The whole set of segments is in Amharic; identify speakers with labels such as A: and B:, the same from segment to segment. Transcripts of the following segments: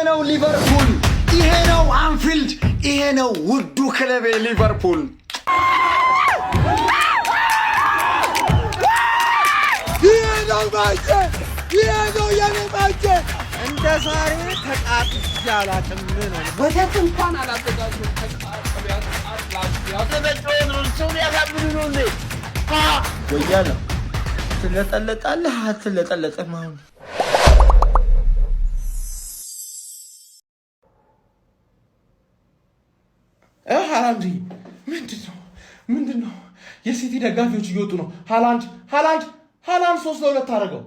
A: ነው ሊቨርፑል፣ ይሄ ነው አንፊልድ፣ ይሄ ነው ውዱ ክለቤ ሊቨርፑል።
B: ይሄ ነው ማንቸ፣ ይሄ ነው የኔ ማንቸ።
C: እንደ ዛሬ ተቃጥቼ አላውቅም።
D: ወተት እንኳን አላዘጋጁም።
C: ወያለ ትለጠለጣለህ አትለጠለጥም? አሁን
E: ሃላንድ ምንድን ነው? የሲቲ ደጋፊዎች እየወጡ ነው። ሃላንድ 3-2 አደረገው።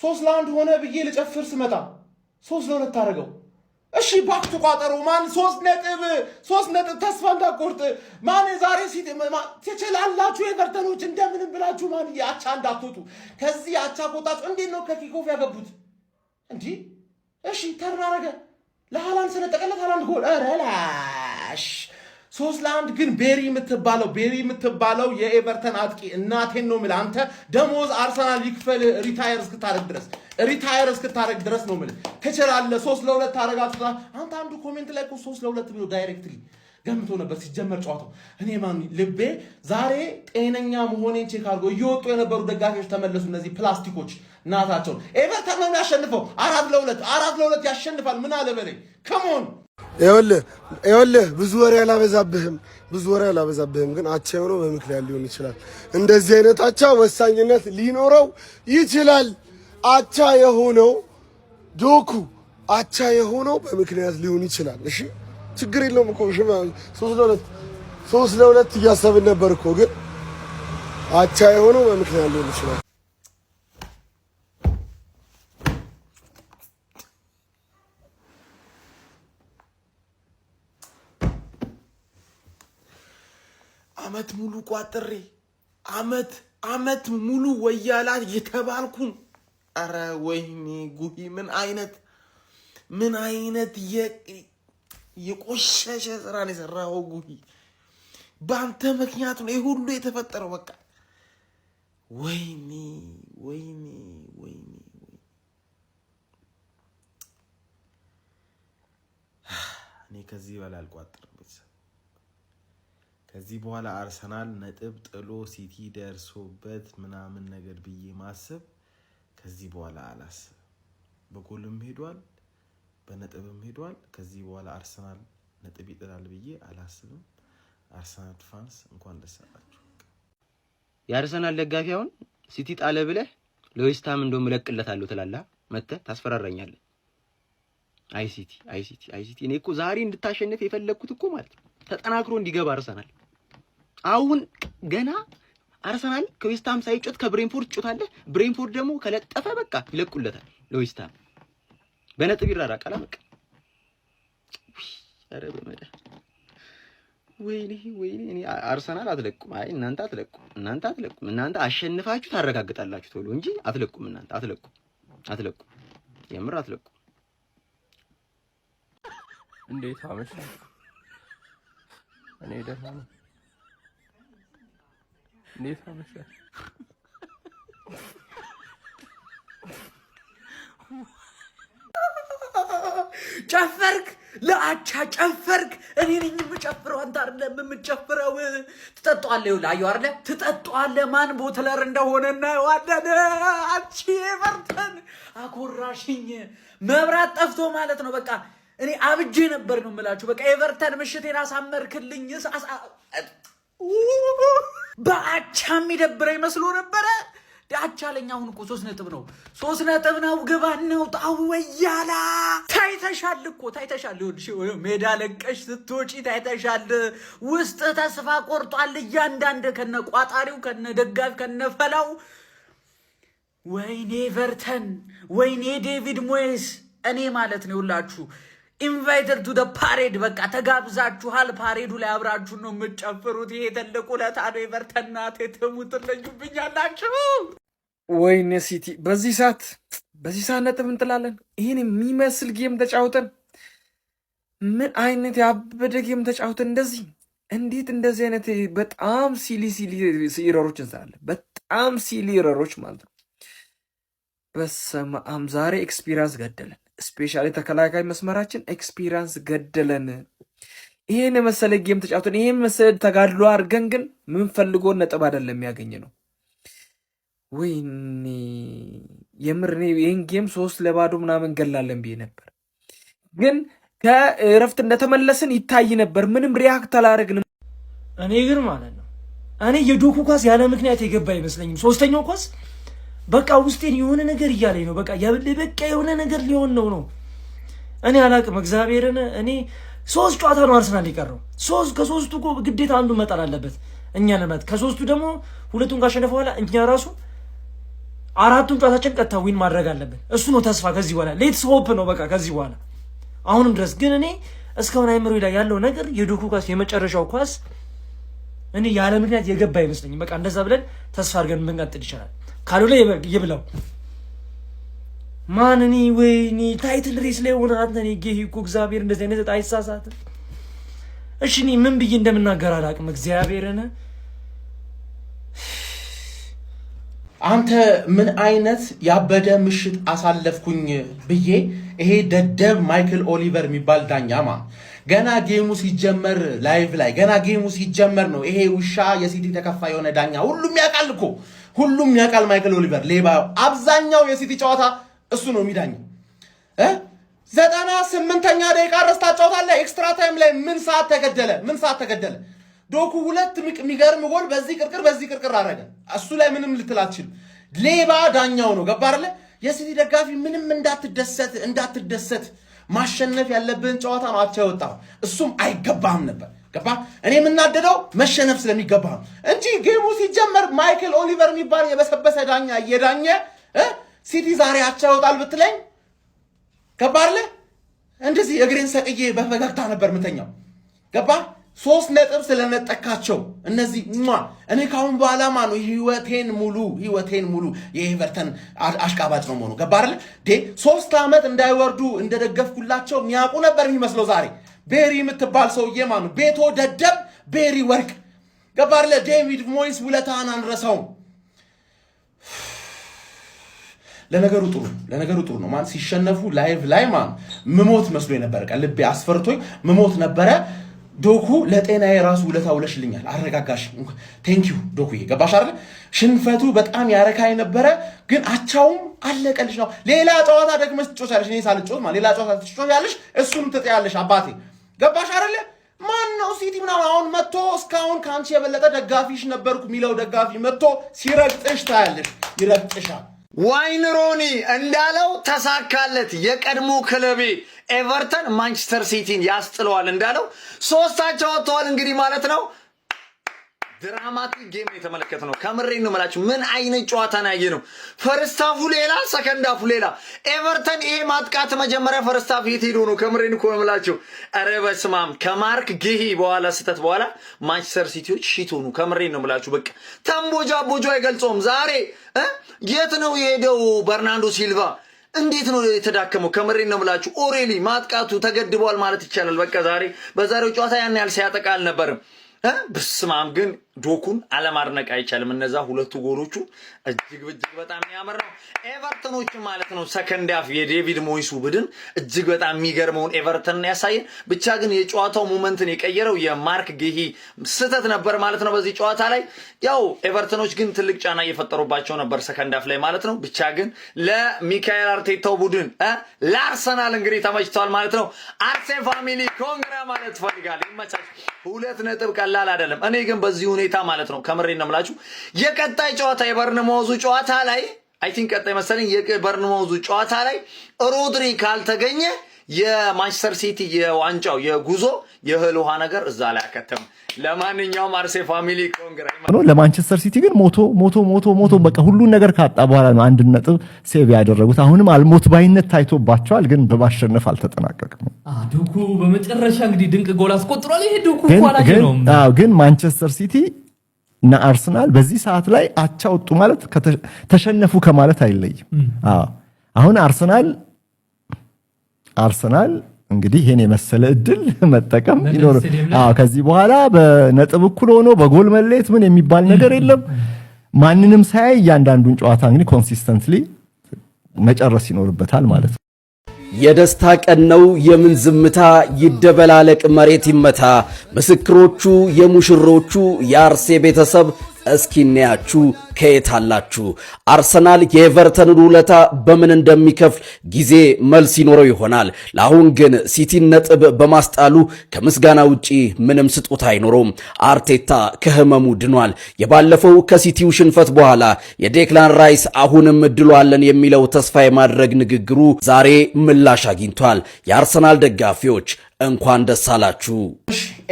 E: 3-1 ሆነ ብዬ ልጨፍር ስመጣ 3-2 አደረገው። እሺ ባክቱ ቋጠሮ ማን 3 ነጥብ ተስፋ እንዳቆርጥ ማን ዛሬ ሲቲ ትችላላችሁ። ኤቨርተኖች እንደምንም ብላችሁ ማን አቻ እንዳትወጡ። ከዚህ አቻ ቆጣችሁ እንዴት ነው ከኪኮፍ ያገቡት እንዴ? እሺ ተራረገ ለሃላንድ ስለጠቀለት ሃላንድ ጎል አረላሽ 3-1 ግን ቤሪ የምትባለው የኤቨርተን አጥቂ እናቴን ነው የምልህ። አንተ ደሞዝ አርሰናል ይክፈል ሪታየር እስክታረግ ድረስ ነው የምልህ። ትችላለህ። 3-2 ታረጋችሁ። አንተ አንዱ ኮሜንት ላይ 3-2 ብሎ ዳይሬክትሊ ገምቶ ነበር ሲጀመር ጨዋታው። እኔ ማን ልቤ ዛሬ ጤነኛ መሆኔን ቼክ አድርጎ እየወጡ የነበሩ ደጋፊዎች ተመለሱ። እነዚህ ፕላስቲኮች ናታቸውን። ኤቨርተን ነው የሚያሸንፈው። 4-2 ያሸንፋል። ምን አለ በለኝ። ከሞን
B: ይኸውልህ ብዙ ወሬ አላበዛብህም፣ ግን አቻ የሆነው በምክንያት ሊሆን ይችላል። እንደዚህ አይነት አቻ ወሳኝነት ሊኖረው ይችላል። አቻ የሆነው ዶኩ አቻ የሆነው በምክንያት ሊሆን ይችላል። እሺ ችግር የለውም እኮ 3-2 እያሰብን ነበር እኮ፣ ግን አቻ የሆነው በምክንያት ሊሆን ይችላል።
E: አመት ሙሉ ቋጥሬ አመት ሙሉ ወያላት የተባልኩን። አረ ወይኔ ጉሂ ምን አይነት የቆሸሸ ስራን የሰራው ጉሂ። በአንተ ምክንያት ነው ይህ ሁሉ የተፈጠረው። በቃ ወይኔ እኔ ከዚህ በላይ አልቋጥርም። ከዚህ በኋላ አርሰናል ነጥብ ጥሎ ሲቲ ደርሶበት ምናምን ነገር ብዬ ማሰብ ከዚህ በኋላ አላስብ። በጎልም ሄዷል፣ በነጥብም ሄዷል። ከዚህ በኋላ አርሰናል ነጥብ ይጥላል ብዬ አላስብም። አርሰናል ፋንስ እንኳን ደስ አላችሁ።
F: የአርሰናል ደጋፊ አሁን ሲቲ ጣለ ብለህ ለዌስትሃም እንደውም እለቅለታለሁ ትላለህ። መተህ ታስፈራራኛለህ። አይ ሲቲ እኔ እኮ ዛሬ እንድታሸንፍ የፈለግኩት እኮ ማለት ነው ተጠናክሮ እንዲገባ አርሰናል። አሁን ገና አርሰናል ከዌስትሃም ሳይጮት ከብሬንፎርድ ጮታለህ። ብሬንፎርድ ደግሞ ከለጠፈ በቃ ይለቁለታል ለዌስትሃም በነጥብ ይራራቃል። በቃ አረ በመዳ ወይኔ እኔ አርሰናል አትለቁም። አይ እናንተ አትለቁም። እናንተ አሸንፋችሁ ታረጋግጣላችሁ ቶሎ እንጂ አትለቁም። እናንተ አትለቁም። የምር አትለቁም።
C: እንዴት አመሽ? እኔ ደህና ነኝ። እንዴት አመሽ?
D: ጨፈርክ፣ ለአቻ ጨፈርክ። እኔ ነኝ የምጨፍረው፣ አንተ አይደለም የምጨፍረው። ትጠጣዋለህ፣ ይኸውልህ፣ አየሁ አይደለ? ትጠጣዋለህ። ማን ቦትለር እንደሆነ እናየዋለን። አንቺ ኤቨርተን አኮራሽኝ። መብራት ጠፍቶ ማለት ነው። በቃ እኔ አብጄ ነበር ነው የምላችሁ። በቃ ኤቨርተን ምሽቴን አሳመርክልኝ። በአቻ የሚደብረኝ መስሎ ነበረ። አቻ ለኛ አሁን እኮ 3 ነጥብ ነው። ግባን ነው ጣው ወያላ። ታይተሻል። ይኸውልሽ ሜዳ ለቀሽ ስትወጪ ታይተሻል። ውስጥ ተስፋ ቆርጧል። እያንዳንድ ከነ ቋጣሪው ከነ ደጋፊ ከነ ፈላው። ወይኔ ኤቨርተን፣ ወይኔ ዴቪድ ሞይስ። እኔ ማለት ነው ይኸውላችሁ ኢንቫይትድ ቱ ደ ፓሬድ። በቃ ተጋብዛችኋል። ፓሬዱ ላይ አብራችሁ ነው የምትጨፍሩት። ይሄ ትልቅ ውለታ ነው። ኤቨርተን ናት የተሙት ትለዩብኛላችሁ።
G: ወይኔ ሲቲ በዚህ ሰዓት ነጥብ እንጥላለን። ይህን የሚመስል ጌም ተጫውተን ምን አይነት ያበደ ጌም ተጫውተን እንዴት እንደዚህ አይነት በጣም ሲሊ ኢረሮች እንሰራለን። በጣም ሲሊ ኢረሮች ማለት ነው። በስመ አብ ዛሬ ኤክስፒሪያንስ ገደለን። ስፔሻሊ ተከላካይ መስመራችን ኤክስፒሪየንስ ገደለን። ይሄን የመሰለ ጌም ተጫውተን ይሄን መሰለ ተጋድሎ አድርገን ግን ምን ፈልጎን ነጥብ አይደለም ያገኘ ነው። ወይኔ የምር እኔ ይሄን ጌም 3-0 ምናምን ገላለን ብዬ ነበር፣ ግን ከእረፍት እንደተመለስን ይታይ ነበር። ምንም ሪያክት አላደረግንም።
H: እኔ ግን ማለት ነው እኔ የዶኩ ኳስ ያለ ምክንያት የገባ አይመስለኝም። ሶስተኛው ኳስ በቃ ውስጤን የሆነ ነገር እያለኝ ነው። በቃ የሆነ ነገር ሊሆን ነው። እኔ አላቅም እግዚአብሔርን። እኔ 3 ጨዋታ ነው አርሰናል የቀረው። ከ3ቱ እኮ ግዴታ አንዱ መጣል አለበት እኛ ለማለት። ከ3ቱ ደግሞ 2ቱን ካሸነፈ በኋላ እኛ ራሱ 4ቱን ጨዋታችን ቀጥታ ዊን ማድረግ አለብን። እሱ ነው ተስፋ ከዚህ በኋላ ሌትስ ሆፕ ነው በቃ ከዚህ በኋላ አሁንም ድረስ። ግን እኔ እስካሁን አይምሮ ላይ ያለው ነገር የዶኩ ኳስ የመጨረሻው ኳስ እኔ ያለ ምክንያት የገባ አይመስለኝም። በቃ እንደዛ ብለን ተስፋ አድርገን መንቀጥል ይችላል። ካልሆነ ይብላው ማን እኔ ወይኔ ታይትል ሬስ ላይ ሆነ አንተ እኔ ጌሂ እኮ እግዚአብሔር እንደዚህ አይነት አይሳሳትም። እሺ እኔ ምን ብዬ እንደምናገር አላውቅም እግዚአብሔርን።
E: አንተ ምን አይነት ያበደ ምሽት አሳለፍኩኝ ብዬ ይሄ ደደብ ማይክል ኦሊቨር የሚባል ዳኛማ ገና ጌሙ ሲጀመር ላይቭ ላይ ገና ጌሙ ሲጀመር ነው ይሄ ውሻ የሲቲ ተከፋይ የሆነ ዳኛ ሁሉም ያውቃል እኮ ሁሉም ያውቃል። ማይክል ኦሊቨር ሌባ፣ አብዛኛው የሲቲ ጨዋታ እሱ ነው የሚዳኘው። 98ኛ ደቂቃ ረስታ ጨዋታ ኤክስትራ ታይም ላይ ምን ሰዓት ተገደለ? ዶኩ 2 የሚገርም ጎል በዚህ ቅርቅር አረገ። እሱ ላይ ምንም ልትል አትችልም። ሌባ ዳኛው ነው። ገባ አይደለ? የሲቲ ደጋፊ ምንም እንዳትደሰት ማሸነፍ ያለብን ጨዋታ ነው አቻ የወጣው። እሱም አይገባህም ነበር። ገባ? እኔ የምናደደው መሸነፍ ስለሚገባ እንጂ ጌሙ ሲጀመር ማይክል ኦሊቨር የሚባል የበሰበሰ ዳኛ እየዳኘ ሲቲ ዛሬ አቻ ይወጣል ብትለኝ ገባ አይደለ? እንደዚህ እግሬን ሰቅዬ በፈገግታ ነበር ምተኛው። ገባ? 3 ነጥብ ስለነጠካቸው እነዚህ እኔ ካሁን በኋላ ነው ህይወቴን ሙሉ የኤቨርተን አሽቃባጭ ነው መሆኑ። ገባ አይደለ? 3 ዓመት እንዳይወርዱ እንደደገፍኩላቸው የሚያውቁ ነበር የሚመስለው። ዛሬ ቤሪ የምትባል ሰውዬ ቤቶ ደደብ ቤሪ ወርቅ። ገባ አይደለ? ዴቪድ ሞይስ ውለታን አንረሳውም። ለነገሩ ጥሩ ነው። ሲሸነፉ ላይቭ ላይ ምሞት መስሎ ነበር። ልቤ አስፈርቶኝ ምሞት ነበረ። ዶኩ ለጤናዬ ራሱ ውለታ ውለሽልኛል፣ አረጋጋሽ። ቴንኪዩ ዶኩዬ። ገባሽ አይደል? ሽንፈቱ በጣም ያረካኝ ነበረ፣ ግን አቻውም አለቀልሽ ነው። ሌላ ጨዋታ ደግመሽ ትጮቻለሽ። እኔ ሳልጮት ሌላ ጨዋታ ትጮቻለሽ፣ እሱንም ትጠያለሽ። አባቴ ገባሽ አይደል? ማን ነው ሲቲ ምናምን አሁን መጥቶ እስካሁን ከአንቺ የበለጠ ደጋፊሽ ነበርኩ የሚለው ደጋፊ መጥቶ ሲረግጥሽ ታያለሽ፣ ይረግጥሻል።
A: ዋይን ሮኒ እንዳለው ተሳካለት። የቀድሞ ክለቤ ኤቨርተን ማንቸስተር ሲቲን ያስጥለዋል እንዳለው 3-0 ወጥተዋል። እንግዲህ ማለት ነው ድራማቲክ ጌም የተመለከተ ነው። ከምሬን ነው የምላችሁ። ምን አይነት ጨዋታ ነው ያየነው? ፈርስት ሃፉ ሌላ፣ ሰከንድ ሃፉ ሌላ። ኤቨርተን ይሄ ማጥቃት መጀመሪያ ፈርስት ሃፍ የት ሄዶ ነው? ከምሬን እኮ ነው የምላችሁ። ኧረ በስመ አብ። ከማርክ ጌሂ በኋላ ስህተት በኋላ ማንቸስተር ሲቲዎች ሺት ሆኑ። ከምሬን ነው የምላችሁ። በቃ ተንቦጃ አይገልጸውም። ዛሬ የት ነው የሄደው በርናንዶ ሲልቫ? እንዴት ነው የተዳከመው? ከምሬን ነው የምላችሁ። ኦሬሊ ማጥቃቱ ተገድቧል ማለት ይቻላል። በቃ በዛሬው ጨዋታ ያን ያህል ሲያጠቃ አልነበርም። በስማም ግን ዶኩን አለማድነቅ አይቻልም። እነዛ 2 ጎሎቹ እጅግ በጣም የሚያምር ነው። ኤቨርተኖች ማለት ነው ሰከንድ ሃፍ የዴቪድ ሞይሱ ቡድን እጅግ በጣም የሚገርመውን ኤቨርተን ያሳየን። ብቻ ግን የጨዋታው ሞመንትን የቀየረው የማርክ ጌሂ ስህተት ነበር ማለት ነው በዚህ ጨዋታ ላይ። ያው ኤቨርተኖች ግን ትልቅ ጫና እየፈጠሩባቸው ነበር ሰከንድ ሃፍ ላይ ማለት ነው። ብቻ ግን ለሚካኤል አርቴታው ቡድን ለአርሰናል እንግዲህ ተመችቷል ማለት ነው። አርሴ ፋሚሊ ኮንግራ ማለት ፈልጋለሁ። ይመቻች። 2 ነጥብ ቀላል አይደለም። እኔ ግን በዚህ ሁኔታ ማለት ነው ከምሬን ነው የምላችሁ የቀጣይ ጨዋታ የበርንማውዙ ጨዋታ ላይ አይ ቲንክ ቀጣይ መሰለኝ የበርንማውዙ ጨዋታ ላይ ሮድሪ ካልተገኘ የማንቸስተር ሲቲ የዋንጫው የጉዞ የህል ውሃ ነገር እዛ ላይ አከተመ። ለማንኛውም አርሴ ፋሚሊ ኮንግራ
I: ነው። ለማንቸስተር ሲቲ ግን ሞቶ በቃ ሁሉን ነገር ካጣ በኋላ ነው 1 ነጥብ ሴቭ ያደረጉት። አሁንም አልሞት ባይነት ታይቶባቸዋል፣ ግን በማሸነፍ አልተጠናቀቀም።
J: ዶኩ በመጨረሻ እንግዲህ ድንቅ ጎል አስቆጥሯል። ይሄ ዶኩ ኳላጅ ነው።
I: ግን ማንቸስተር ሲቲ እና አርሰናል በዚህ ሰዓት ላይ አቻ ወጡ ማለት ተሸነፉ ከማለት አይለይም። አሁን አርሰናል እንግዲህ ይሄን የመሰለ እድል መጠቀም ይኖር። ከዚህ በኋላ በነጥብ እኩል ሆኖ በጎል መለየት ምን የሚባል ነገር የለም። ማንንም ሳይ እያንዳንዱን ጨዋታ እንግዲህ ኮንሲስተንትሊ መጨረስ ይኖርበታል ማለት ነው።
K: የደስታ ቀን ነው የምን ዝምታ ይደበላለቅ መሬት ይመታ ምስክሮቹ የሙሽሮቹ የአርሴ ቤተሰብ እስኪነያችሁ ከየት አላችሁ አርሰናል የኤቨርተንን ውለታ በምን እንደሚከፍል ጊዜ መልስ ይኖረው ይሆናል ለአሁን ግን ሲቲን ነጥብ በማስጣሉ ከምስጋና ውጪ ምንም ስጦታ አይኖርም አርቴታ ከህመሙ ድኗል የባለፈው ከሲቲው ሽንፈት በኋላ የዴክላን ራይስ አሁንም እድሉ አለን የሚለው ተስፋ የማድረግ ንግግሩ ዛሬ ምላሽ አግኝቷል የአርሰናል ደጋፊዎች እንኳን ደስ አላችሁ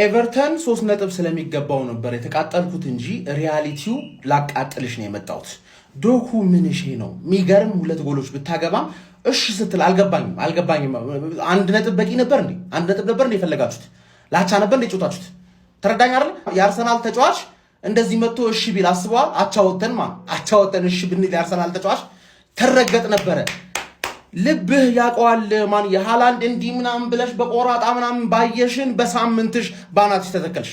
E: ኤቨርተን 3 ነጥብ ስለሚገባው ነበር የተቃጠልኩት እንጂ ሪያሊቲው ላቃጥልሽ ነው የመጣሁት ዶኩ ምን እሺ ነው ሚገርም 2 ጎሎች ብታገባም እሺ ስትል አልገባኝም አንድ ነጥብ በቂ ነበር እንዴ አንድ ነጥብ ነበር እንዴ ፈለጋችሁት ላቻ ነበር እንዴ ጮታችሁት ተረዳኝ አይደል የአርሰናል ተጫዋች እንደዚህ መጥቶ እሺ ቢል አስበዋል አቻወተን እሺ ብንል የአርሰናል ተጫዋች ተረገጥ ነበረ ልብህ ያቋል ማን የሃላንድ እንዲ ምናምን ብለሽ በቆራጣ ምናምን ባየሽን በሳምንትሽ ባናትሽ ተተከልሽ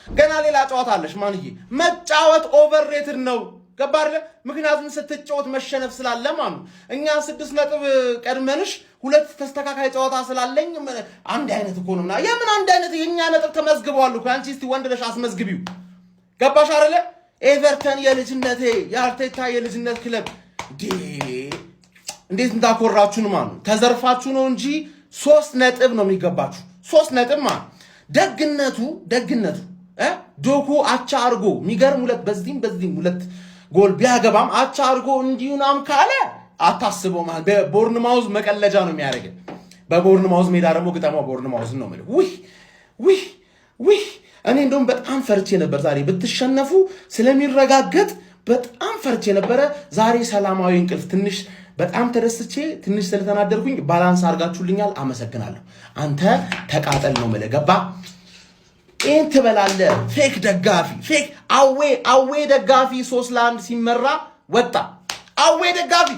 E: ገና ሌላ ጨዋታ አለሽ ማንዬ መጫወት ኦቨርሬትድ ነው ገባርለ ምክንያቱም ስትጫወት መሸነፍ ስላለ ማኑ እኛ 6 ነጥብ ቀድመንሽ 2 ተስተካካይ ጨዋታ ስላለኝ አንድ አይነት እኮ ነውና የምን አንድ አይነት የኛ ነጥብ ተመዝግበዋል እኮ አንቺ እስቲ ወንድለሽ አስመዝግቢው ገባሽ አይደለ ኤቨርተን የልጅነቴ የአርቴታ የልጅነት ክለብ እንዴት እንዳኮራችሁ ነው ማኑ ተዘርፋችሁ ነው እንጂ 3 ነጥብ ነው የሚገባችሁ 3 ነጥብ ማን ደግነቱ ዶኩ አቻ አርጎ ሚገርም 2 በዚህም 2 ጎል ቢያገባም አቻ አርጎ እንዲዩናም ካለ አታስበው ማን በቦርንማውዝ መቀለጃ ነው የሚያደርግ በቦርንማውዝ ሜዳ ደግሞ ግጠማው ቦርንማውዝ ነው ማለት ውይ እኔ እንደውም በጣም ፈርቼ ነበር ዛሬ ብትሸነፉ ስለሚረጋገጥ በጣም ፈርቼ ነበር ዛሬ ሰላማዊ እንቅልፍ ትንሽ በጣም ተደስቼ ትንሽ ስለተናደርኩኝ ባላንስ አርጋችሁልኛል አመሰግናለሁ አንተ ተቃጠል ነው መለገባ እንት በላለ ፌክ ደጋፊ ፌክ አዌ ደጋፊ 3-1 ሲመራ ወጣ አዌ ደጋፊ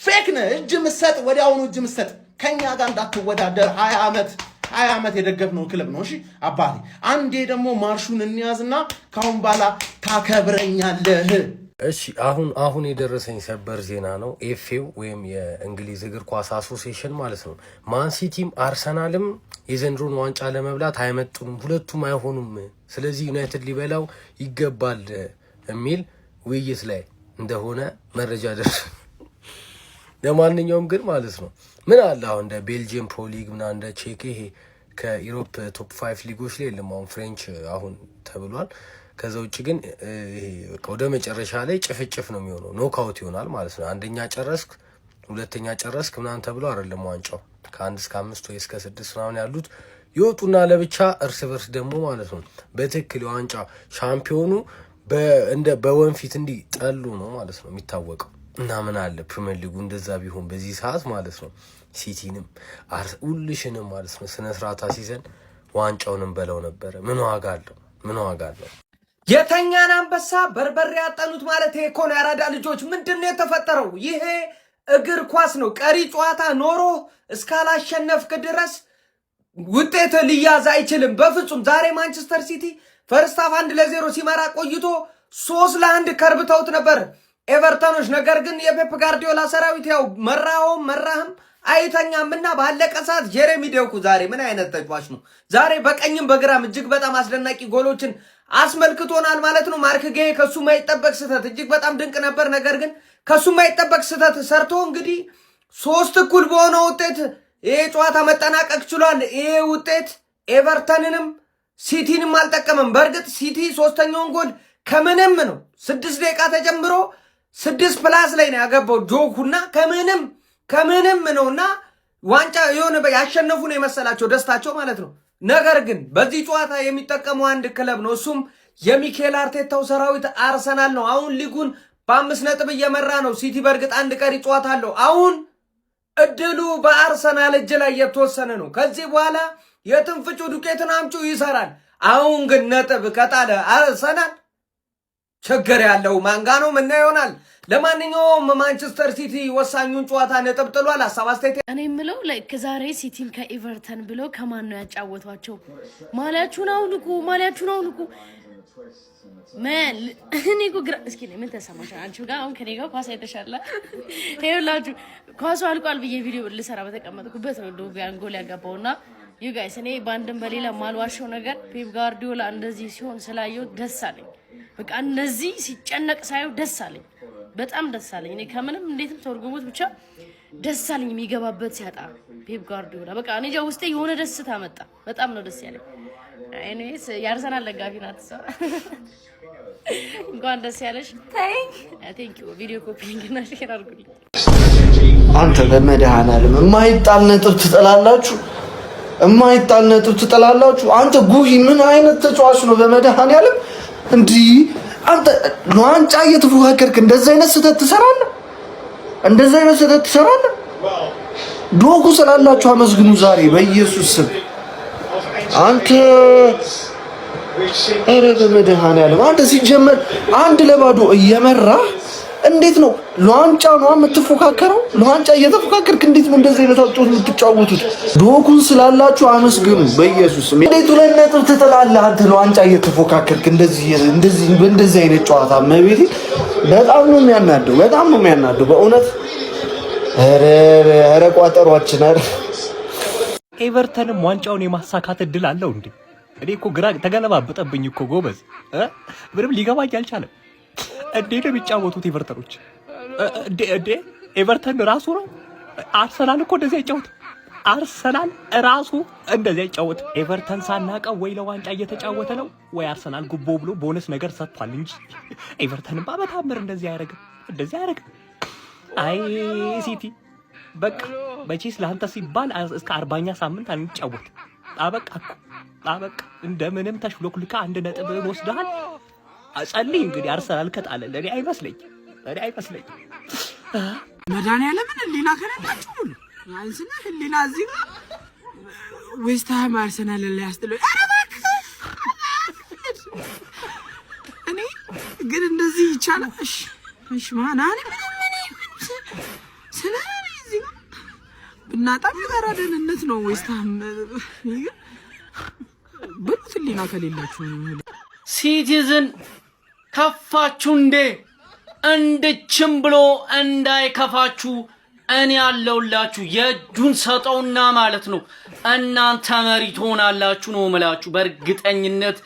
E: ፌክ ነው እጅ ምሰጥ ወዲያውኑ እጅ ምሰጥ ከኛ ጋር እንዳትወዳደር 20 ዓመት የደገፍነው ክለብ ነው እሺ አባቴ አንዴ ደግሞ ማርሹን እንያዝና ካሁን ባላ ታከብረኛለህ
L: እሺ አሁን የደረሰኝ ሰበር ዜና ነው ኤፍኤው ወይም የእንግሊዝ እግር ኳስ አሶሲዬሽን ማለት ነው ማን ሲቲም አርሰናልም የዘንድሮን ዋንጫ ለመብላት አይመጡም ሁለቱም አይሆኑም ስለዚህ ዩናይትድ ሊበላው ይገባል የሚል ውይይት ላይ እንደሆነ መረጃ ደርሶ ለማንኛውም ግን ማለት ነው ምን አለ አሁን እንደ ቤልጂየም ፕሮ ሊግ እና እንደ ቼክ ይሄ ከዩሮፕ ቶፕ 5 ሊጎች ላይ ለማውን ፍሬንች አሁን ተብሏል ከዛ ውጪ ግን ይሄ ወደ መጨረሻ ላይ ጭፍጭፍ ነው የሚሆነው ኖክአውት ይሆናል ማለት ነው አንደኛ ጨረስክ ሁለተኛ ጨረስክ ምናምን ተብሎ አይደለም ዋንጫው ከ1 እስከ 5 ወይ እስከ 6 ምናምን ያሉት ይወጡና ለብቻ እርስ በርስ ደግሞ ማለት ነው በትክክል ዋንጫ ሻምፒዮኑ እንደ በወንፊት እንዲ ጠሉ ነው ማለት ነው የሚታወቀው እና ምን አለ ፕሪሚየር ሊጉ እንደዛ ቢሆን በዚህ ሰዓት ማለት ነው ሲቲንም ሁልሽንም ማለት ነው ስነ ስርዓት አሲዘን ዋንጫውንም በለው ነበር ምን ዋጋ አለው
G: የተኛን አንበሳ በርበሬ ያጠኑት ማለት እኮ ነው ያራዳ ልጆች ምንድነው የተፈጠረው ይሄ እግር ኳስ ነው ቀሪ ጨዋታ ኖሮ እስካላሸነፍክ ድረስ ውጤት ሊያዝ አይችልም በፍጹም ዛሬ ማንቸስተር ሲቲ ፈርስት ሃፍ 1-0 ሲመራ ቆይቶ 3-1 ከርብተውት ነበር ኤቨርተኖች ነገር ግን የፔፕ ጋርዲዮላ ሰራዊት ያው መራህም አይተኛምና ባለቀ ሰዓት ጄሬሚ ዶኩ ዛሬ ምን አይነት ተጫዋች ነው ዛሬ በቀኝም በግራም እጅግ በጣም አስደናቂ ጎሎችን አስመልክቶናል ማለት ነው ማርክ ጌ ከሱ ማይጠበቅ ስህተት እጅግ በጣም ድንቅ ነበር ነገር ግን ከሱ ማይጠበቅ ስህተት ሰርቶ እንግዲህ 3-1 በሆነ ውጤት ይሄ ጨዋታ መጠናቀቅ ችሏል ይሄ ውጤት ኤቨርተንንም ሲቲንም አልጠቀመም በእርግጥ ሲቲ 3ኛውን ጎል ከምንም ነው 6 ደቂቃ ተጀምሮ 6+ ላይ ነው ያገባው ዶኩና ከምንም ነውና ዋንጫ የሆነ ያሸነፉ ነው የመሰላቸው ደስታቸው ማለት ነው ነገር ግን በዚህ ጨዋታ የሚጠቀመው አንድ ክለብ ነው እሱም የሚኬል አርቴታው ሰራዊት አርሰናል ነው አሁን ሊጉን በ5 ነጥብ እየመራ ነው ሲቲ በእርግጥ አንድ ቀሪ ጨዋታ አለው አሁን እድሉ በአርሰናል እጅ ላይ የተወሰነ ነው ከዚህ በኋላ የትንፍጩ ዱቄትን አምጩ ይሰራል አሁን ግን ነጥብ ከጣለ አርሰናል ችግር ያለው ማንጋ ነው ምን ይሆናል ለማንኛውም ማንቸስተር ሲቲ ወሳኙን ጨዋታ ነጥብ ጥሏል ሐሳብ አስተያየት
M: እኔ ምለው ላይክ ዛሬ ሲቲን ከኤቨርተን ብሎ ከማን ነው ያጫወቷቸው ማሊያችሁን አውልቁ ምን እኔ እኮ ግራ እስኪ ምን ተሰማሽ? አንቺ ጋር አሁን ከኔ ጋር ኳስ አይተሻል? ይኸውላችሁ ኳሱ አልቋል ብዬ ቪዲዮ ልሰራ በተቀመጥኩበት ነው ዶቢያን ጎል ያገባውና ዩ ጋይስ እኔ ባንድም በሌላ ማልዋሸው ነገር ፔፕ ጋርዲዮላ እንደዚህ ሲሆን ስላየው ደስ አለኝ። በቃ እንደዚህ ሲጨነቅ ሳየው ደስ አለኝ፣ በጣም ደስ አለኝ። እኔ ከምንም እንዴትም ተርጉሙት ብቻ ደስ አለኝ የሚገባበት ሲያጣ ፔፕ ጋርዲዮላ በቃ እኔ ጃ ውስጤ የሆነ ደስታ መጣ። በጣም ነው ደስ ያለኝ። ኤኒዌይስ የአርሰናል ደጋፊ ናት እሷ። እንኳን ደስ ያለሽ። ቴንክ ዩ። ቪዲዮ ኮፒንግ እና ሼር አድርጉልኝ።
B: አንተ በመድኃኒዓለም የማይጣል ነጥብ ትጥላላችሁ፣ የማይጣል ነጥብ ትጥላላችሁ። አንተ ጉሂ ምን አይነት ተጫዋች ነው? በመድኃኒዓለም እንዲህ አንተ ለዋንጫ እየተፎካከርክ እንደዛ አይነት ስህተት ትሰራለህ? እንደዛ አይነት ስህተት ትሰራለህ? ዶኩ ስላላችሁ አመስግኑ ዛሬ በኢየሱስ ስም። አንተ ኧረ በመድኃኒዓለም አንተ ሲጀመር 1-0 እየመራህ እንዴት ነው ለዋንጫ ነው የምትፎካከረው? ለዋንጫ እየተፎካከርክ እንዴት ነው እንደዚህ አይነት አጫወት የምትጫወቱት? ዶኩን ስላላችሁ አመስግኑ በኢየሱስ ስም። እንዴት 2 ነጥብ ትጥላለህ አንተ ለዋንጫ እየተፎካከርክ እንደዚህ አይነት ጨዋታ? መቤቴ በጣም ነው የሚያናደው፣ በጣም ነው የሚያናደው በእውነት። ኧረ ቋጠሯችን ኧረ
N: ኤቨርተንም ዋንጫውን የማሳካት እድል አለው እንዴ? እኔ እኮ ግራ ተገለባበጠብኝ እኮ ጎበዝ። ምንም ሊገባኝ አልቻለም። እንዴት ነው የሚጫወቱት ኤቨርተኖች? እንዴ ኤቨርተን ራሱ ነው። አርሰናል እኮ እንደዚህ አይጫወት። አርሰናል ራሱ እንደዚህ አይጫወት። ኤቨርተን ሳናቀው ወይ ለዋንጫ እየተጫወተ ነው ወይ አርሰናል ጉቦ ብሎ ቦነስ ነገር ሰጥቷል እንጂ ኤቨርተንም በታምር እንደዚህ አያደርግም፣ እንደዚህ አያደርግም። አይ ሲቲ በቃ መቼስ ለአንተ ሲባል እስከ 40ኛ ሳምንት አንጫወት። አበቃ እኮ አበቃ። እንደምንም ተሽሎክልካ 1 ነጥብ ወስደሃል። ጸልይ እንግዲህ አርሰናል ከጣለ ለኔ አይመስለኝ
G: መድኃኒዓለምን ህሊና ከሌላችሁ ሁሉ አንስና ህሊና እዚህ ጋር ዌስት ሃም አርሰናል ላይ ያስጥለው። ኧረ እባክህ እኔ ግን እንደዚህ ይቻላል? እሺ ማናኔ ምን ስለዚህ እዚህ ጋር ብናጣም የጋራ ደህንነት ነው። ዌስት ሃም ብሉት ህሊና ከሌላችሁ
D: ሲቲዝን ከፋችሁ እንዴ? እንድችም ብሎ እንዳይከፋችሁ እኔ ያለውላችሁ የእጁን ሰጠውና ማለት ነው እናንተ መሪ ትሆናላችሁ ነው የምላችሁ። በእርግጠኝነት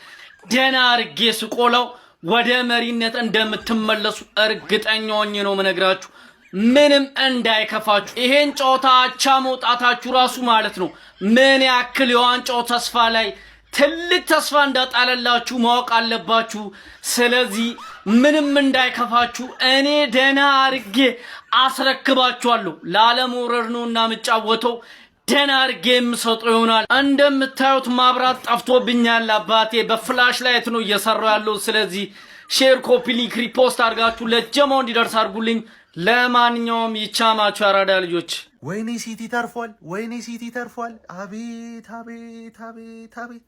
D: ደህና አርጌ ስቆላው ወደ መሪነት እንደምትመለሱ እርግጠኛ ሆኜ ነው የምነግራችሁ። ምንም እንዳይከፋችሁ። ይሄን ጨዋታ አቻ መውጣታችሁ ራሱ ማለት ነው ምን ያክል የዋንጫው ተስፋ ላይ ትልቅ ተስፋ እንዳጣለላችሁ ማወቅ አለባችሁ። ስለዚህ ምንም እንዳይከፋችሁ እኔ ደህና አርጌ አስረክባችኋለሁ። ላለመውረድ ነውና የምጫወተው ደህና አርጌ የምሰጠው ይሆናል። እንደምታዩት ማብራት ጠፍቶብኛል አባቴ። በፍላሽ ላይት ነው እየሰራው ያለው። ስለዚህ ሼር፣ ኮፒ ሊንክ፣ ሪፖስት አድርጋችሁ ለጀማው እንዲደርስ አድርጉልኝ። ለማንኛውም ይቻማችሁ አራዳ ልጆች።
E: ወይኔ ሲቲ ተርፏል፣ ወይኔ ሲቲ ተርፏል። አቤት አቤት አቤት አቤት!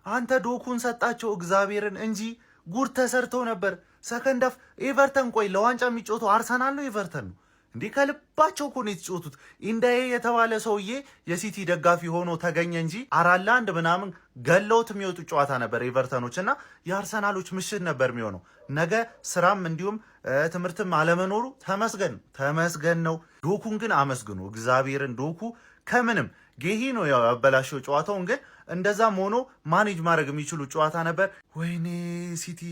E: አንተ ዶኩን ሰጣቸው እግዚአብሔርን እንጂ ጉድ ተሰርተው ነበር። ሰከንድ አፍ ኤቨርተን፣ ቆይ ለዋንጫ የሚጮተው አርሰናል ነው ኤቨርተን ነው እንዴ? ከልባቸው እኮ ነው የተጮቱት። ኢንዳዬ የተባለ ሰውዬ የሲቲ ደጋፊ ሆኖ ተገኘ እንጂ 4-1 ምናምን ገለውት የሚወጡ ጨዋታ ነበር ኤቨርተኖች እና የአርሰናሎች ምሽት ነበር የሚሆነው። ነገ ስራም እንዲሁም ትምህርትም አለመኖሩ ተመስገን ነው። ዶኩን ግን አመስግኑ እግዚአብሔርን። ዶኩ ከምንም ጌሂ ነው ያበላሸው ጨዋታውን፣ ግን እንደዛም ሆኖ ማኔጅ ማድረግ የሚችሉ ጨዋታ ነበር። ወይኔ ሲቲ።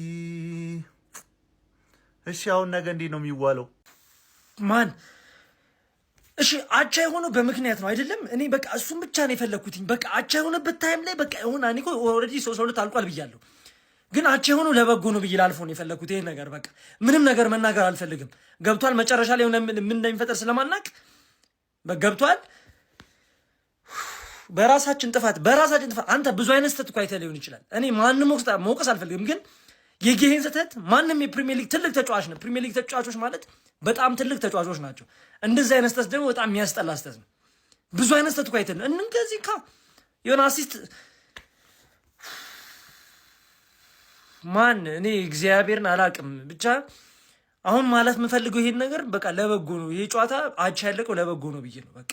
E: እሺ አሁን ነገ እንዴት ነው የሚዋለው?
H: ማን እሺ አቻ የሆነው በምክንያት ነው አይደለም? እኔ በቃ እሱም ብቻ ነው የፈለግኩትኝ። በቃ አቻ የሆነበት ታይም ላይ በቃ ይሁን። እኔ እኮ ኦልሬዲ 3-2 አልቋል ብያለሁ፣ ግን አቻ የሆነው ለበጎ ነው ብዬ ላልፎ ነው የፈለግኩት። ይሄን ነገር በቃ ምንም ነገር መናገር አልፈልግም። ገብቷል? መጨረሻ ላይ ምን እንደሚፈጠር ስለማናቅ ገብቷል። በራሳችን ጥፋት አንተ ብዙ አይነት ስህተት እኮ አይተህ ሊሆን ይችላል። እኔ ማንም መውቀስ አልፈልግም፣ ግን የጌሄን ስህተት ማንም የፕሪሚየር ሊግ ትልቅ ተጫዋች ነው። ፕሪሚየር ሊግ ተጫዋቾች ማለት በጣም ትልቅ ተጫዋቾች ናቸው። እንደዚህ አይነት ስህተት ደግሞ በጣም የሚያስጠላ ስህተት ነው። ብዙ አይነት ስህተት እኮ አይተህ እንደዚህ የሆነ አሲስት ማን እኔ እግዚአብሔርን አላቅም። ብቻ አሁን ማለት የምፈልገው ይሄን ነገር በቃ ለበጎ ነው። ይሄ ጨዋታ አቻ ያለቀው ለበጎ ነው ብዬ ነው። በቃ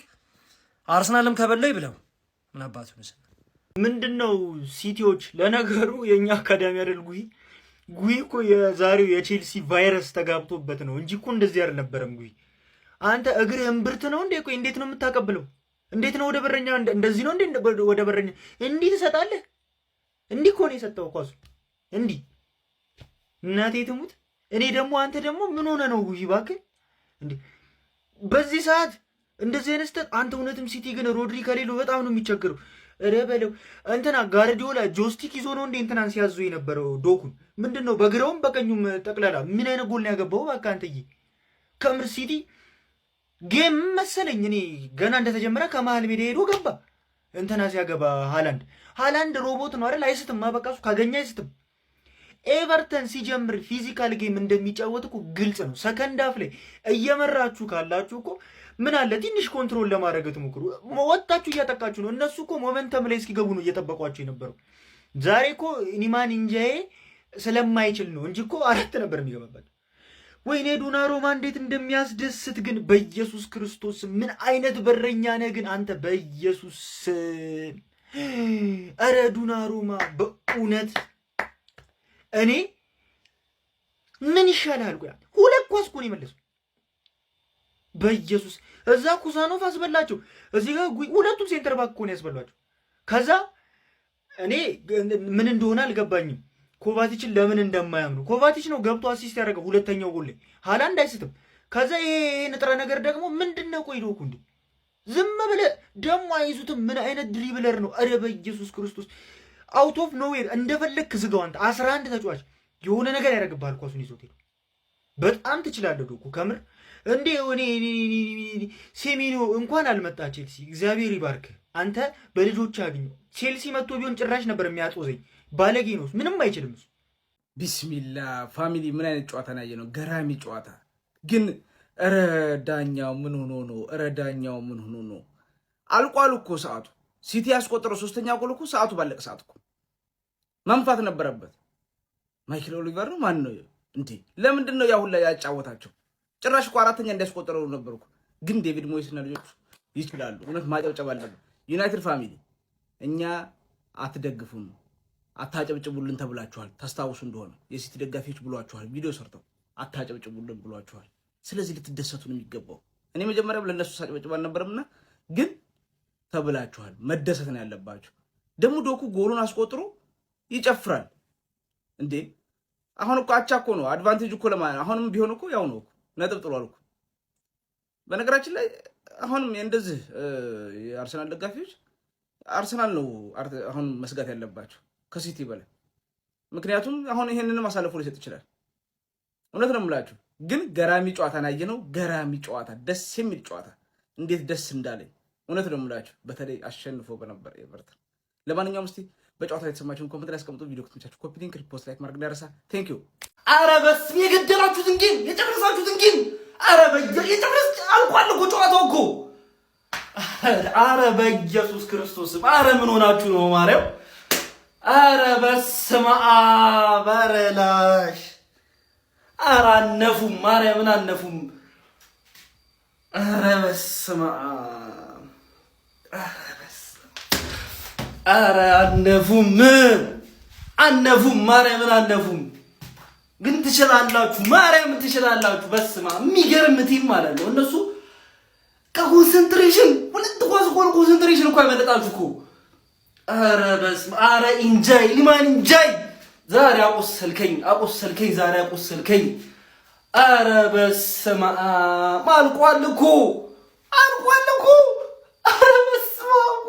H: አርሰናልም ከበላው ይብለው ምን አባቱ ነው።
D: ምንድነው ሲቲዎች? ለነገሩ የኛ አካዳሚ አይደል ጉይ እኮ የዛሬው የቼልሲ ቫይረስ ተጋብቶበት ነው እንጂ እኮ እንደዚህ አልነበረም። ጉይ አንተ እግርህ እምብርት ነው እንዴ? ቆይ እንዴት ነው የምታቀብለው? እንዴት ነው ወደ በረኛ እንደዚህ ነው እንዴ? ወደ በረኛ እንዲህ ትሰጣለህ? እንዲህ እኮ ነው የሰጠው ኳሱ እንዲህ። እናቴ ትሙት። እኔ ደግሞ አንተ ደግሞ ምን ሆነ ነው ጉይ እባክህ እንዴ በዚህ ሰዓት እንደዚህ አይነት ስህተት። አንተ እውነትም ሲቲ ግን ሮድሪ ከሌለው በጣም ነው የሚቸገረው። ኧረ በለው እንትና ጋርዲዮላ ጆስቲክ ይዞ ነው እንዴ እንትናን ሲያዙ የነበረው ዶኩን? ምንድነው በግራውም በቀኙም ጠቅላላ ምን አይነት ጎል ነው ያገባው? በቃ አንተዬ ከምር ሲቲ ጌም መሰለኝ እኔ ገና እንደተጀመረ ከመሃል ሜዳ ሄዶ ገባ። እንትና ሲያገባ ሃላንድ ሮቦት ነው አይደል? አይስትም። ማበቃሱ ካገኘ አይስትም። ኤቨርተን ሲጀምር ፊዚካል ጌም እንደሚጫወት እኮ ግልጽ ነው። ሰከንድ አፍ ላይ እየመራችሁ ካላችሁ እኮ ምን አለ ትንሽ ኮንትሮል ለማድረግ ትሞክሩ። ወጣችሁ እያጠቃችሁ ነው። እነሱ እኮ ሞመንተም ላይ እስኪገቡ ነው እየጠበቋቸው የነበረው። ዛሬ እኮ ኒማን እንጃዬ ስለማይችል ነው እንጂ እኮ 4 ነበር የሚገባበት። ወይኔ ዶናሩማ እንዴት እንደሚያስደስት ግን በኢየሱስ ክርስቶስ ምን አይነት በረኛ ነህ ግን አንተ በኢየሱስ። ኧረ ዶናሩማ በእውነት እኔ ምን ይሻላል? ቆይ 2 ኳስ እኮ ነው የመለሰው በኢየሱስ። እዛ ኩሳኖፍ አስበላቸው፣ እዚህ ጋር ሁለቱም ሴንተር ባክ እኮ ነው ያስበሏቸው። ከዛ እኔ ምን እንደሆነ አልገባኝም። ኮቫቲችን ለምን እንደማያምኑ ኮቫቲች ነው ገብቶ አሲስት ያደረገው ሁለተኛው ጎል ላይ ሃላንድ አይስትም። ከዛ ይሄ ንጥረ ነገር ደግሞ ምንድነው? ቆይ ዶኩ እንዴ ዝም ብለህ ደግሞ አይዙትም። ምን አይነት ድሪብለር ነው? ኧረ በኢየሱስ ክርስቶስ አውት ኦፍ ኖዌር እንደፈለክ ዝጋው አንተ 11 ተጫዋች የሆነ ነገር ያደርግብሃል። ኳሱን ይዞት ሄዶ በጣም ትችላለህ ዶኩ ከምር እንዴ። እኔ ሴሜኒዮ እንኳን አልመጣ ቼልሲ እግዚአብሔር ይባርክ አንተ በልጆች ያገኘው። ቼልሲ መጥቶ ቢሆን ጭራሽ ነበር የሚያጦዘኝ። ባለጌ ነው ምንም አይችልም እሱ።
G: ቢስሚላ ፋሚሊ ምን አይነት ጨዋታ ነው ያየነው? ገራሚ ጨዋታ ግን ኧረ ዳኛው ምን ሆኖ ነው? ኧረ ዳኛው ምን ሆኖ ነው? አልቋል እኮ ሰዓቱ። ሲቲ ያስቆጠረው 3ኛ ጎል እኮ ሰዓቱ ባለቀ ሰዓት እኮ መንፋት ነበረበት። ማይክል ኦሊቨር ነው ማን ነው እንዴ? ለምንድን ነው ያሁን ላይ ያጫወታቸው? ጭራሽ እኮ 4ኛ እንዲያስቆጠረው ነበር እኮ። ግን ዴቪድ ሞይስ እና ልጆቹ ይችላሉ። እውነት ማጨብጨብ አለበት። ዩናይትድ ፋሚሊ እኛ አትደግፉን አታጨብጭቡልን ተብላችኋል። ታስታውሱ እንደሆነ የሲቲ ደጋፊዎች ብሏችኋል። ቪዲዮ ሰርተው አታጨብጭቡልን ብሏችኋል። ስለዚህ ልትደሰቱ ነው የሚገባው። እኔ መጀመሪያም ለነሱ ሳጨብጭብ አልነበረምና ግን ተብላችኋል። መደሰት ነው ያለባችሁ። ደግሞ ዶኩ ጎሉን አስቆጥሮ ይጨፍራል እንዴ! አሁን እኮ አቻ እኮ ነው አድቫንቴጅ እኮ ለማን አሁንም ቢሆን እኮ ያው ነው እኮ ነጥብ ጥሏል እኮ። በነገራችን ላይ አሁንም እንደዚህ የአርሰናል ደጋፊዎች አርሰናል ነው አሁን መስጋት ያለባቸው ከሲቲ በላይ። ምክንያቱም አሁን ይሄንንም አሳልፎ ሊሰጥ ይችላል። እውነት ነው የምላችሁ። ግን ገራሚ ጨዋታ ናየ ነው። ገራሚ ጨዋታ፣ ደስ የሚል ጨዋታ። እንዴት ደስ እንዳለኝ እውነት ነው የምላችሁ። በተለይ አሸንፎ በነበር ኤቨርተን። ለማንኛውም እስቲ በጨዋታ የተሰማችሁን ኮሜንት ላይ አስቀምጡ። ቪዲዮ ከተመቻችሁ ኮፒ ሊንክ፣ ሪፖስት፣ ላይክ ማድረግ እንዳይረሳ። ቴንክ ዩ።
H: አረ በስመ የገደላችሁትን ጌም የጨረሳችሁትን ጌም አረ የጨረስ አልቋል እኮ ጨዋታው እኮ። አረ በኢየሱስ ክርስቶስ አረ ምን ሆናችሁ ነው ማርያም? አረ በስመ አብ አረ ላሽ አረ አነፉም ማርያምን አነፉም። አረ በስመ አብ አረ አነፉም ማርያምን አነፉም። ግን ትችላላችሁ፣ ማርያምን ትችላላችሁ። በስመ አብ የሚገርም ቲም ማለት ነው። እነሱ ከኮንሰንትሬሽን 2 ኳስ ኮንሰንትሬሽን እኮ ያመለጣችሁ እኮ። አረ በስመ አረ ኢንጃይ ሊማን ኢንጃይ ዛሬ አቆሰልከኝ ዛሬ አቆሰልከኝ። አረ በስመ አብ አልቋል እኮ። አረ በስመ አብ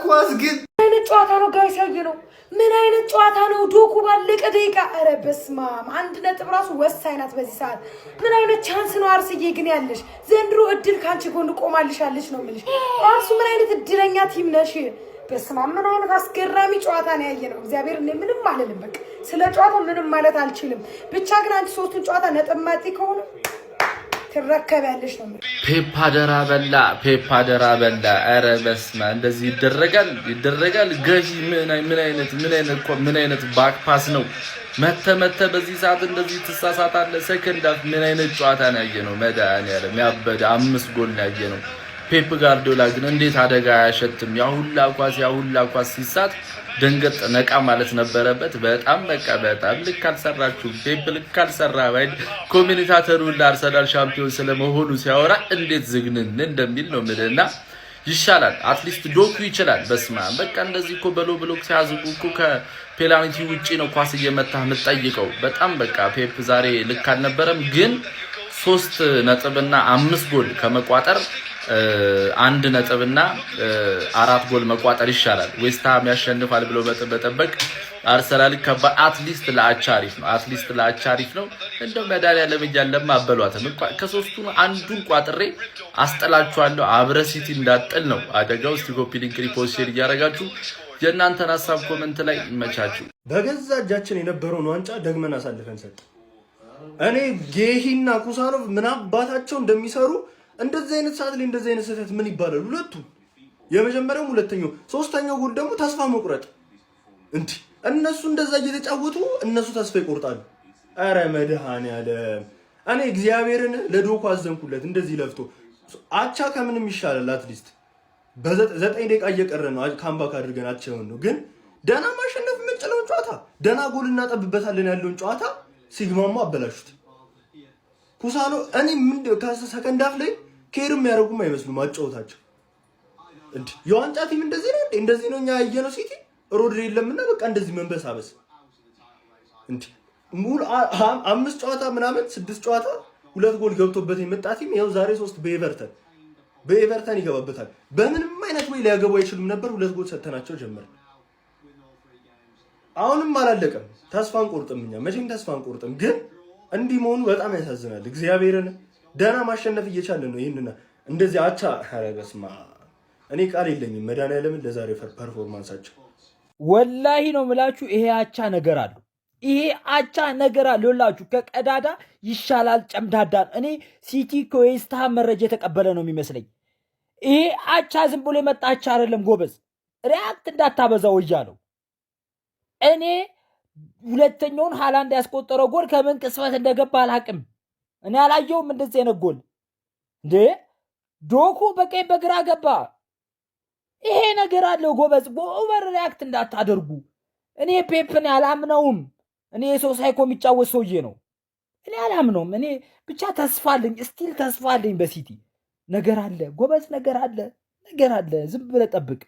H: ኳስ ግን
O: ምን አይነት ጨዋታ ነው ጋር ያየ ነው? ምን አይነት ጨዋታ ነው? ዶኩ ባለቀ ደቂቃ አረ በስመ አብ 1 ነጥብ ራሱ ወሳኝ ናት በዚህ ሰዓት። ምን አይነት ቻንስ ነው አርስዬ ግን ያለሽ? ዘንድሮ እድል ካንቺ ጎን ቆማልሻለች ነው የምልሽ። አርሱ ምን አይነት እድለኛ ቲም ነሽ? በስመ አብ ምን አይነት አስገራሚ ጨዋታ ነው ያየነው። እግዚአብሔር እኔ ምንም አልልም። በቃ ስለ ጨዋታው ምንም ማለት አልችልም። ብቻ ግን አንቺ 3ቱን ጨዋታ ነጥብ ማጥቂ ከሆነ ትረከቢያለሽ ነው የምልሽ።
E: ፔፕ አደራ በላ። አረ በስመ አብ እንደዚህ ይደረጋል። ገዢ ምን አይነት ባክ ፓስ ነው? መተ በዚህ ሰዓት እንደዚህ ትሳሳታለህ። ሰከንድ አፍ ምን አይነት ጨዋታ ነው ያየነው? መድኃኒዓለም ያበደ 5 ጎል ነው ያየነው።
P: ፔፕ ጋርዲዮላ ግን እንዴት አደጋ አያሸትም? ያሁላ ኳስ ሲሳት ደንገጥ ነቃ ማለት ነበረበት። በጣም ልክ አልሰራችሁ። ፔፕ ልክ አልሰራ። ኮሜንታተሩ ለአርሰናል ሻምፒዮን ስለመሆኑ ሲያወራ እንዴት ዝግንን እንደሚል ነው ምልና ይሻላል። አትሊስት ዶኩ ይችላል። በስማ በቃ እንደዚህ እኮ በሎ ብሎክ ሲያዝጉ እኮ ከፔናልቲ ውጪ ነው ኳስ እየመታህ የምትጠይቀው። በጣም ፔፕ ዛሬ ልክ አልነበረም። ግን 3 ነጥብና 5 ጎል ከመቋጠር 1 ነጥብና 4 ጎል መቋጠር ይሻላል። ዌስትሃም ያሸንፋል ብሎ በጠበቅ አርሰናል አትሊስት ለአቻ አሪፍ ነው። እንደው መድኃኒዓለም እያለማ አበሏትም ከሶስቱ አንዱን ቋጥሬ አስጠላችኋለሁ። አብረ ሲቲ እንዳጥል ነው አደጋው። እስቲ ኮፒ ሊንክ ሪፖስት ሼር እያደረጋችሁ የእናንተን ሀሳብ ኮሜንት ላይ ይመቻችሁ።
E: በገዛ እጃችን የነበረውን ዋንጫ ደግመን አሳልፈን ሰጥ። እኔ ጌሂና ኩሳኖቭ ምን አባታቸው እንደሚሰሩ እንደዚህ አይነት ሰዓት ላይ እንደዚህ አይነት ስህተት ምን ይባላል? ሁለቱ የመጀመሪያው ሁለተኛው ሶስተኛው ጎል ደግሞ ተስፋ መቁረጥ። እንዴ እነሱ እንደዛ እየተጫወቱ እነሱ ተስፋ ይቆርጣሉ። አረ መድኃኒዓለም እኔ እግዚአብሔርን ለዶኩ አዘንኩለት። እንደዚህ ለፍቶ አቻ ከምንም ይሻላል። አትሊስት በ9 ደቂቃ እየቀረ ነው ካምባክ አድርገን አቻውን ነው። ግን ደና ማሸነፍ የምንችለውን ጨዋታ ደና ጎል እናጠብበታለን ያለውን ጨዋታ ሲግማማ አበላሹት። ኩሳኖ እኔ ምን ከሰከንድ ሃፍ ላይ ኬርም ያደርጉም አይመስሉም አጫውታቸው። እንዴ የዋንጫ ቲም እንደዚህ ነው እንዴ? እንደዚህ ነው እኛ ያየነው ሲቲ ሮድሪ የለምና በቃ እንደዚህ መንበሳበስ። እንዴ ሙሉ 5 ጨዋታ ምናምን 6 ጨዋታ 2 ጎል ገብቶበት የመጣ ቲም ይኸው ዛሬ 3 በኤቨርተን ይገባበታል። በምንም አይነት ወይ ሊያገቡ አይችሉም ነበር። 2 ጎል ሰተናቸው ጀመር። አሁንም አላለቀም። ተስፋ አንቆርጥም፣ እኛ መቼም ተስፋ አንቆርጥም። ግን እንዲህ መሆኑ በጣም ያሳዝናል። እግዚአብሔርን ደና ማሸነፍ እየቻለን ነው። ይሄንና እንደዚህ አቻ ሐረገስማ እኔ ቃል የለኝም። መድኃኒዓለምን ለዛሬ ፐርፎርማንሳቸው
D: ወላሂ ነው ምላችሁ። ይሄ አቻ ነገር አለው ይላችሁ። ከቀዳዳ ይሻላል ጨምዳዳ። እኔ ሲቲ ከዌስትሃም መረጃ የተቀበለ ነው የሚመስለኝ። ይሄ አቻ ዝም ብሎ የመጣ አቻ አይደለም ጎበዝ። ሪያክት እንዳታበዛው እያለው እኔ ሁለተኛውን ሃላንድ ያስቆጠረው ጎል ከምን ቅስፈት እንደገባ አላቅም። እኔ አላየውም እንደዚህ አይነት ጎል። እንዴ ዶኩ በቀኝ በግራ ገባ። ይሄ ነገር አለው ጎበዝ። ኦቨር ሪያክት እንዳታደርጉ። እኔ ፔፕን አላምነውም። እኔ የሰው ሳይኮ የሚጫወት ሰውዬ ነው። እኔ አላምነውም። እኔ ብቻ ተስፋ አለኝ፣ ስቲል ተስፋ አለኝ በሲቲ ነገር አለ ጎበዝ፣ ነገር አለ። ዝም ብለህ ጠብቅ።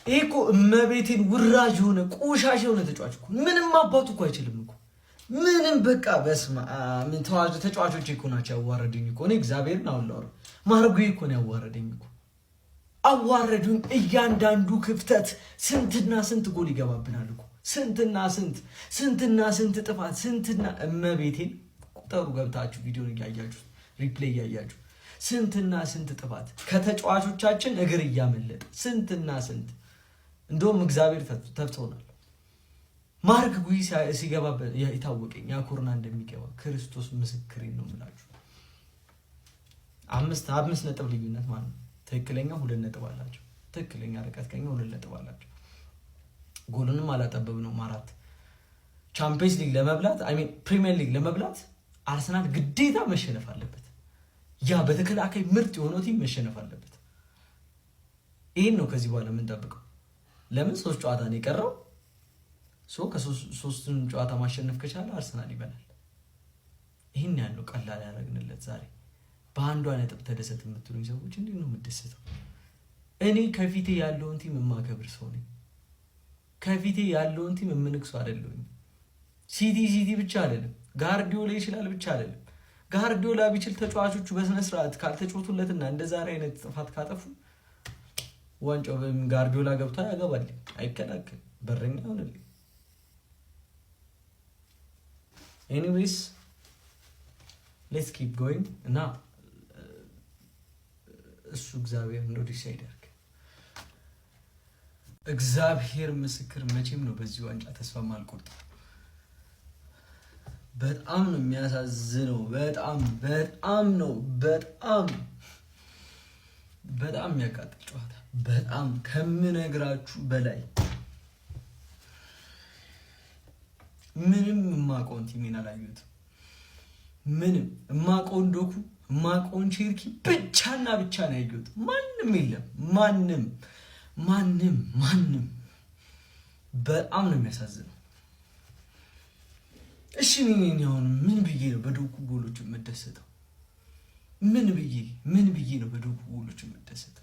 H: ይሄ እኮ እመቤቴን ውራጅ የሆነ ቆሻሻ የሆነ ተጫዋች እኮ ምንም አባቱ እኮ አይችልም እኮ ምንም። በቃ በስማ ምን ተጫዋቾች እኮ ናቸው ያዋረዱኝ እኮ። እኔ እግዚአብሔርን አውላው ማርጉ እኮ ነው ያዋረደኝ እኮ። አዋረዱኝ። እያንዳንዱ ክፍተት ስንትና ስንት ጎል ይገባብናል እኮ። ስንትና ስንት ጥፋት ስንትና እመቤቴን ቁጠሩ። ገብታችሁ ቪዲዮን እያያችሁ ሪፕሌይ እያያችሁ ስንትና ስንት ጥፋት ከተጫዋቾቻችን እግር እያመለጠ ስንትና ስንት። እንደውም እግዚአብሔር ተፍቶናል። ማርክ ጉይ ሲገባ የታወቀኝ ያኮርና እንደሚገባ ክርስቶስ ምስክሬን ነው የምላችሁ። 5 ነጥብ ልዩነት ማለት ነው። ትክክለኛ 2 ነጥብ አላቸው። ትክክለኛ ርቀት ከኛ 2 ነጥብ አላቸው። ጎልንም አላጠበብነው 4 ቻምፒየንስ ሊግ ለመብላት ፕሪሚየር ሊግ ለመብላት አርሰናል ግዴታ መሸነፍ አለበት። ያ በተከላካይ ምርጥ የሆነው ቲም መሸነፍ አለበት። ይሄን ነው ከዚህ በኋላ የምንጠብቀው። ለምን 3 ጨዋታ ነው የቀረው። ከ3ቱን ጨዋታ ማሸነፍ ከቻለ አርሰናል ይበላል። ይሄን ያለው ቀላል ያደረግንለት ዛሬ በአንዷ ነጥብ ተደሰት የምትሉኝ ሰዎች እንዴት ነው የምትደሰተው? እኔ ከፊቴ ያለውን ቲም የማከብር ሰው ነኝ። ከፊቴ ያለውን ቲም የምንክሱ አይደለሁኝ። ሲቲ ብቻ አይደለም፣ ጋርዲዮላ ይችላል ብቻ አይደለም። ጋርዲዮላ ቢችል ተጫዋቾቹ በስነ ስርዓት ካልተጫወቱለትና እንደ ዛሬ አይነት ጥፋት ካጠፉ ዋንጫው ጋርዲዮላ ገብቶ ያገባልኝ፣ አይከላከል፣ በረኛ ይሆንልኝ። ኤኒዌይስ ሌትስ ኪፕ ጎይንግ እና እሱ እግዚአብሔር ነው ዲሳይድ ያድርግ። እግዚአብሔር ምስክር መቼም ነው በዚህ ዋንጫ ተስፋ ማልቆርጥ። በጣም ነው የሚያሳዝነው። በጣም የሚያቃጥል ጨዋታ፣ በጣም ከምነግራችሁ በላይ። ምንም የማውቀውን ቲሜን አላየሁትም። ምንም የማውቀውን ዶኩ
Q: ማቆን ቼርኪ ብቻና ብቻ ነው ያየሁት። ማንም የለም። ማንም በጣም ነው የሚያሳዝነው። እሺ እኔ አሁን ምን ብዬ ነው በዶኩ ጎሎች የምደሰተው? ምን ብዬ ነው በዶኩ ጎሎች የምደሰተው?